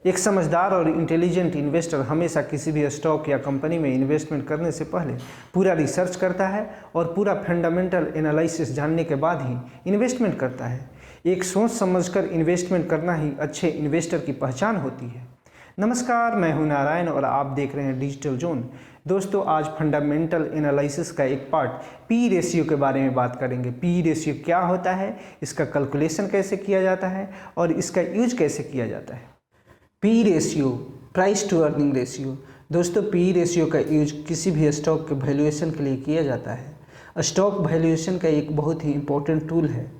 एक समझदार और इंटेलिजेंट इन्वेस्टर हमेशा किसी भी स्टॉक या कंपनी में इन्वेस्टमेंट करने से पहले पूरा रिसर्च करता है और पूरा फंडामेंटल एनालिसिस जानने के बाद ही इन्वेस्टमेंट करता है। एक सोच समझकर इन्वेस्टमेंट करना ही अच्छे इन्वेस्टर की पहचान होती है। नमस्कार, मैं हूं नारायण और आप देख रहे हैं डिजिटल जोन। दोस्तों, आज फंडामेंटल एनालिसिस का एक पार्ट पी रेशियो के बारे में बात करेंगे। पी रेशियो क्या होता है, इसका कैलकुलेशन कैसे किया जाता है और इसका यूज कैसे किया जाता है। P ratio, price to earning ratio. दोस्तों, पी रेशियो का यूज किसी भी स्टॉक के वैल्यूएशन के लिए किया जाता है। स्टॉक वैल्यूएशन का एक बहुत ही इंपॉर्टेंट टूल है।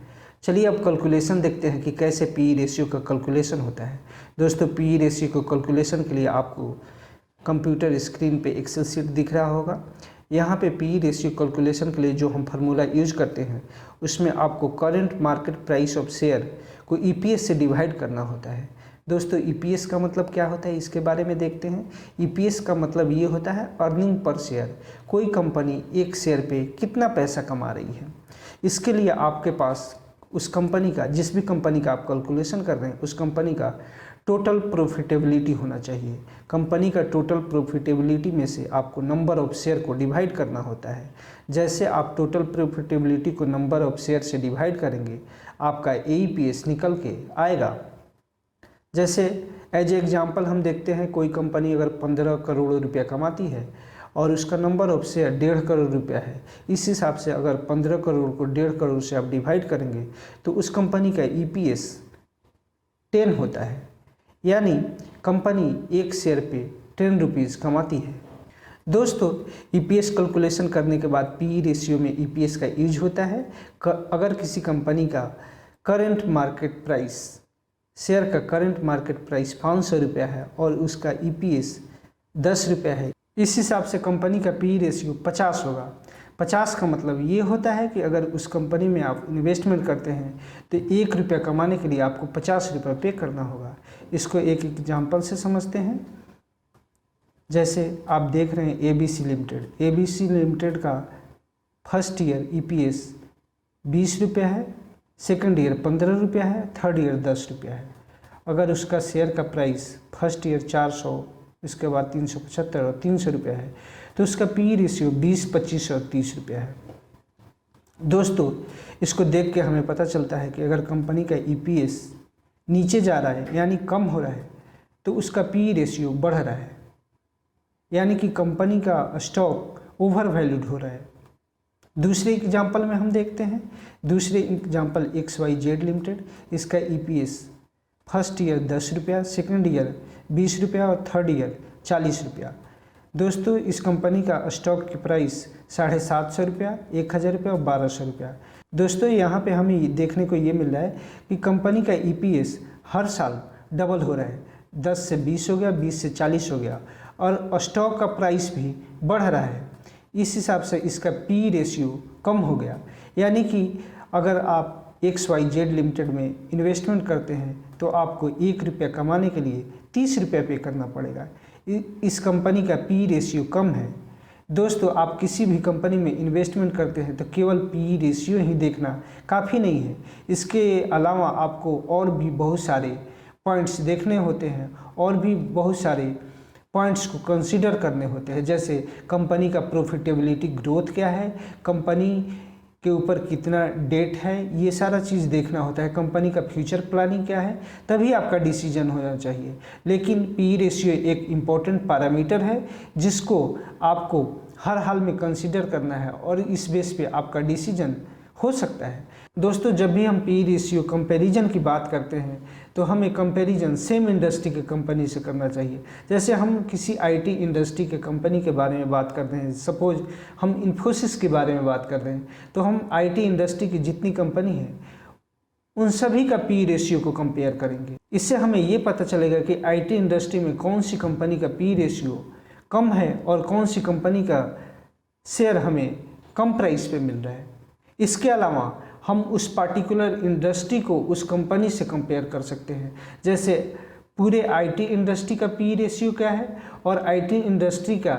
चलिए अब कैलकुलेशन देखते हैं कि कैसे पी रेशियो का कैलकुलेशन होता है। दोस्तों, पी रेशियो को कैलकुलेशन के लिए आपको कंप्यूटर स्क्रीन पे एक्सेल शीट दिख रहा होगा। यहाँ पे पी रेशियो कैलकुलेशन के लिए जो हम फार्मूला यूज करते हैं उसमें आपको current market price of share को ईपीएस से डिवाइड करना होता है। दोस्तों, ईपीएस का मतलब क्या होता है, इसके बारे में देखते हैं। ईपीएस का मतलब ये होता है अर्निंग पर शेयर। कोई कंपनी एक शेयर पे कितना पैसा कमा रही है। इसके लिए आपके पास उस कंपनी का, जिस भी कंपनी का आप कैलकुलेशन कर रहे हैं, उस कंपनी का टोटल प्रॉफिटेबिलिटी होना चाहिए। कंपनी का टोटल प्रॉफिटेबिलिटी में से आपको नंबर ऑफ शेयर को डिवाइड करना होता है। जैसे आप टोटल प्रॉफिटेबिलिटी को नंबर ऑफ शेयर से डिवाइड करेंगे, आपका ईपीएस निकल के आएगा। जैसे एज एग्जाम्पल हम देखते हैं, कोई कंपनी अगर 15 करोड़ रुपया कमाती है और उसका नंबर ऑफ शेयर 1.5 करोड़ रुपया है, इस हिसाब से अगर 15 करोड़ को 1.5 करोड़ से आप डिवाइड करेंगे तो उस कंपनी का ईपीएस 10 होता है। यानी कंपनी एक शेयर पे 10 रुपीज़ कमाती है। दोस्तों, ईपीएस कैलकुलेशन करने के बाद पी रेशियो में ईपीएस का यूज होता है। अगर किसी कंपनी का करंट मार्केट प्राइस, शेयर का करंट मार्केट प्राइस 500 रुपया है और उसका ईपीएस 10 रुपया है, इस हिसाब से कंपनी का पी रेशियो 50 होगा। 50 का मतलब ये होता है कि अगर उस कंपनी में आप इन्वेस्टमेंट करते हैं तो 1 रुपया कमाने के लिए आपको 50 रुपया पे करना होगा। इसको एक एग्जाम्पल से समझते हैं। जैसे आप देख रहे हैं एबीसी लिमिटेड। एबीसी लिमिटेड का फर्स्ट ईयर ईपीएस 20 रुपया है, सेकंड ईयर 15 रुपया है, थर्ड ईयर 10 रुपया है। अगर उसका शेयर का प्राइस फर्स्ट ईयर 400, इसके बाद 375 और 300 रुपया है तो उसका पी रेशियो 20, 25 और 30 रुपया है। दोस्तों, इसको देख के हमें पता चलता है कि अगर कंपनी का ईपीएस नीचे जा रहा है यानी कम हो रहा है तो उसका पी रेशियो बढ़ रहा है, यानी कि कंपनी का स्टॉक ओवर वैल्यूड हो रहा है। दूसरे एग्जाम्पल में हम देखते हैं। दूसरे एग्जाम्पल XYZ लिमिटेड। इसका ईपीएस फर्स्ट ईयर 10 रुपया, सेकेंड ईयर 20 रुपया और थर्ड ईयर 40 रुपया। दोस्तों, इस कंपनी का स्टॉक की प्राइस 750 रुपया, 1000 रुपया और 1200 रुपया। दोस्तों, यहाँ पे हमें देखने को ये मिल रहा है कि कंपनी का ईपीएस हर साल डबल हो रहा है। 10 से 20 हो गया, 20 से 40 हो गया और स्टॉक का प्राइस भी बढ़ रहा है। इस हिसाब से इसका पी रेशियो कम हो गया। यानी कि अगर आप XYZ लिमिटेड में इन्वेस्टमेंट करते हैं तो आपको 1 रुपया कमाने के लिए 30 रुपया पे करना पड़ेगा। इस कंपनी का पी रेशियो कम है। दोस्तों, आप किसी भी कंपनी में इन्वेस्टमेंट करते हैं तो केवल पी रेशियो ही देखना काफ़ी नहीं है। इसके अलावा आपको और भी बहुत सारे पॉइंट्स देखने होते हैं और भी बहुत सारे पॉइंट्स को कंसीडर करने होते हैं। जैसे कंपनी का प्रॉफिटेबिलिटी ग्रोथ क्या है, कंपनी के ऊपर कितना डेट है, ये सारा चीज़ देखना होता है। कंपनी का फ्यूचर प्लानिंग क्या है, तभी आपका डिसीजन होना चाहिए। लेकिन पी रेशियो एक इम्पॉर्टेंट पैरामीटर है जिसको आपको हर हाल में कंसीडर करना है और इस बेस पे आपका डिसीजन हो सकता है। दोस्तों, जब भी हम पी रेशियो कंपैरिजन की बात करते हैं तो हमें कंपैरिजन सेम इंडस्ट्री के कंपनी से करना चाहिए। जैसे हम किसी आईटी इंडस्ट्री के कंपनी के बारे में बात कर रहे हैं, सपोज हम इन्फोसिस के बारे में बात कर रहे हैं, तो हम आईटी इंडस्ट्री की जितनी कंपनी है उन सभी का पी रेशियो को कंपेयर करेंगे। इससे हमें ये पता चलेगा कि आईटी इंडस्ट्री में कौन सी कंपनी का पी रेशियो कम है और कौन सी कंपनी का शेयर हमें कम प्राइस पे मिल रहा है। इसके अलावा हम उस पार्टिकुलर इंडस्ट्री को उस कंपनी से कंपेयर कर सकते हैं। जैसे पूरे आईटी इंडस्ट्री का पी रेशियो क्या है और आईटी इंडस्ट्री का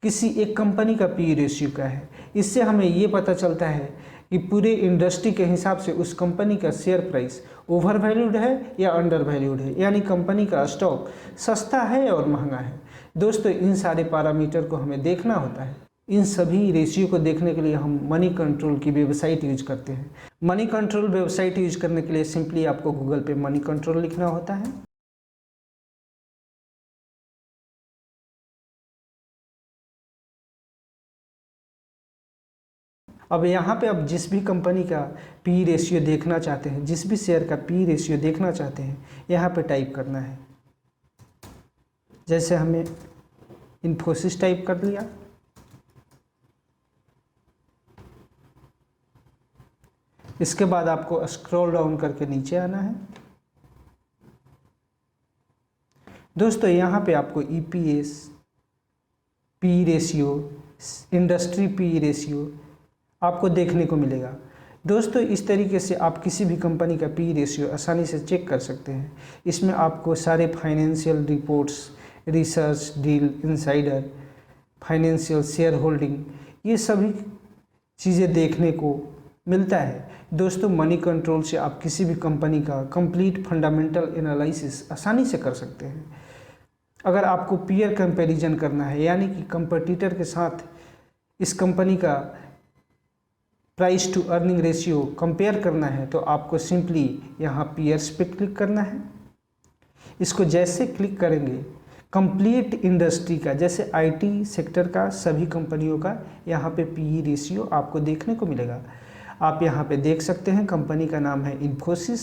किसी एक कंपनी का पी रेशियो क्या है। इससे हमें ये पता चलता है कि पूरे इंडस्ट्री के हिसाब से उस कंपनी का शेयर प्राइस ओवर वैल्यूड है या अंडर वैल्यूड है, यानी कंपनी का स्टॉक सस्ता है और महंगा है। दोस्तों इन सारे पैरामीटर को हमें देखना होता है। इन सभी रेशियो को देखने के लिए हम मनी कंट्रोल की वेबसाइट यूज करते हैं। मनी कंट्रोल वेबसाइट यूज करने के लिए सिंपली आपको गूगल पे मनी कंट्रोल लिखना होता है। अब यहाँ पे आप जिस भी कंपनी का पी रेशियो देखना चाहते हैं, जिस भी शेयर का पी रेशियो देखना चाहते हैं, यहाँ पे टाइप करना है। जैसे हमें इन्फोसिस टाइप कर लिया, इसके बाद आपको स्क्रॉल डाउन करके नीचे आना है। दोस्तों यहाँ पे आपको EPS, P ratio, industry P ratio आपको देखने को मिलेगा। दोस्तों इस तरीके से आप किसी भी कंपनी का पी रेशियो आसानी से चेक कर सकते हैं। इसमें आपको सारे financial reports, research, deal, insider, financial share holding, ये सभी चीज़ें देखने को मिलता है। दोस्तों मनी कंट्रोल से आप किसी भी कंपनी का कंप्लीट फंडामेंटल एनालिसिस आसानी से कर सकते हैं। अगर आपको पीयर कंपैरिजन करना है, यानी कि कंपटीटर के साथ इस कंपनी का price to earning ratio compare करना है, तो आपको सिंपली यहाँ पीयर्स पे क्लिक करना है। इसको जैसे क्लिक करेंगे कंप्लीट इंडस्ट्री का, जैसे आईटी सेक्टर का सभी कंपनियों का यहाँ पे पीई रेशियो आपको देखने को मिलेगा। आप यहाँ पे देख सकते हैं कंपनी का नाम है इन्फोसिस,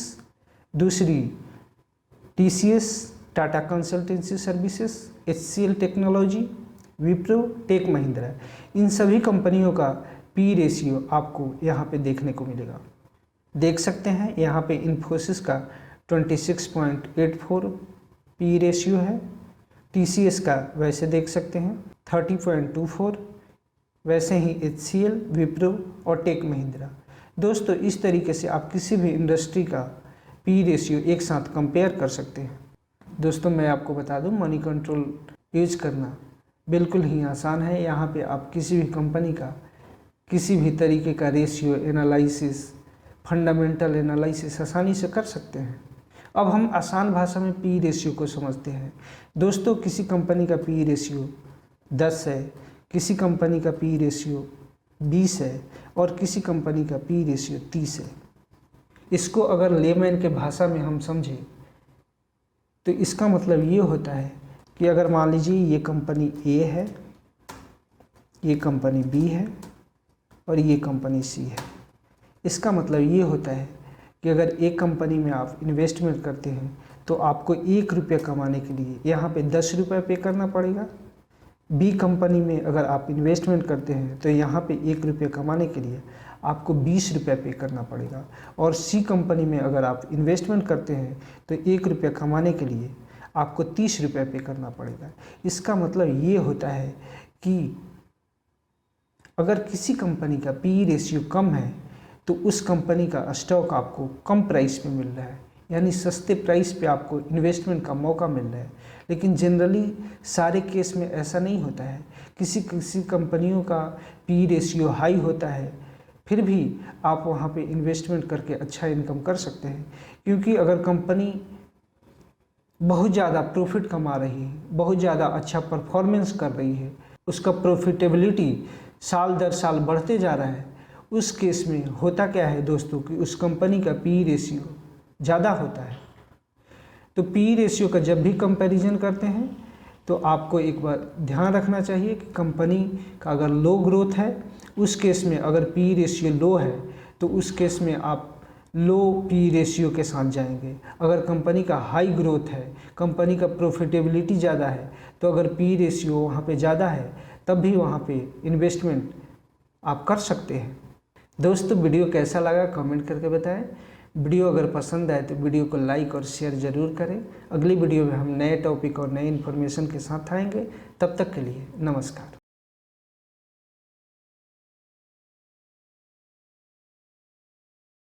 दूसरी TCS Tata consultancy services, HCL technology, Wipro, tech Mahindra, इन सभी कंपनियों का पी रेशियो आपको यहाँ पे देखने को मिलेगा। देख सकते हैं यहाँ पे इन्फोसिस का 26.84 पी रेशियो है, टीसीएस का वैसे देख सकते हैं 30.24, वैसे ही एचसीएल, विप्रो और टेक महिंद्रा। दोस्तों इस तरीके से आप किसी भी इंडस्ट्री का पी रेशियो एक साथ कंपेयर कर सकते हैं। दोस्तों मैं आपको बता दूं, मनी कंट्रोल यूज करना बिल्कुल ही आसान है। यहाँ पे आप किसी भी कंपनी का किसी भी तरीके का रेशियो एनालिसिस, फंडामेंटल एनालिसिस आसानी से कर सकते हैं। अब हम आसान भाषा में पी रेशियो को समझते हैं। दोस्तों किसी कंपनी का पी रेशियो 10 है, किसी कंपनी का पी रेशियो 20 है और किसी कंपनी का पी रेशियो 30 है। इसको अगर लेमैन के भाषा में हम समझें तो इसका मतलब ये होता है कि अगर मान लीजिए ये कंपनी ए है, ये कंपनी बी है और ये कंपनी सी है। इसका मतलब ये होता है कि अगर एक कंपनी में आप इन्वेस्टमेंट करते हैं तो आपको 1 रुपया कमाने के लिए यहाँ पे 10 रुपये पे करना पड़ेगा। बी कंपनी में अगर आप इन्वेस्टमेंट करते हैं तो यहाँ पे 1 रुपया कमाने के लिए आपको 20 रुपये पे करना पड़ेगा। और सी कंपनी में अगर आप इन्वेस्टमेंट करते हैं तो 1 रुपया कमाने के लिए आपको 30 रुपये पे करना पड़ेगा। इसका मतलब ये होता है कि अगर किसी कंपनी का पी रेशियो कम है तो उस कंपनी का स्टॉक आपको कम प्राइस पे मिल रहा है, यानी सस्ते प्राइस पे आपको इन्वेस्टमेंट का मौका मिल रहा है। लेकिन जनरली सारे केस में ऐसा नहीं होता है। किसी कंपनियों का पी रेशियो हाई होता है, फिर भी आप वहाँ पे इन्वेस्टमेंट करके अच्छा इनकम कर सकते हैं। क्योंकि अगर कंपनी बहुत ज़्यादा प्रॉफिट कमा रही है, बहुत ज़्यादा अच्छा परफॉर्मेंस कर रही है, उसका प्रॉफिटेबिलिटी साल दर साल बढ़ते जा रहा है, उस केस में होता क्या है दोस्तों कि उस कंपनी का पी रेशियो ज़्यादा होता है। तो पी रेशियो का जब भी कंपैरिजन करते हैं तो आपको एक बार ध्यान रखना चाहिए कि कंपनी का अगर लो ग्रोथ है, उस केस में अगर पी रेशियो लो है तो उस केस में आप लो पी रेशियो के साथ जाएंगे। अगर कंपनी का हाई ग्रोथ है, कंपनी का प्रॉफिटेबिलिटी ज़्यादा है, तो अगर पी रेशियो वहाँ पे ज़्यादा है तब भी वहाँ पे इन्वेस्टमेंट आप कर सकते हैं। दोस्तों वीडियो कैसा लगा कमेंट करके बताएं। वीडियो अगर पसंद आए तो वीडियो को लाइक और शेयर ज़रूर करें। अगली वीडियो में हम नए टॉपिक और नए इन्फॉर्मेशन के साथ आएंगे। तब तक के लिए नमस्कार।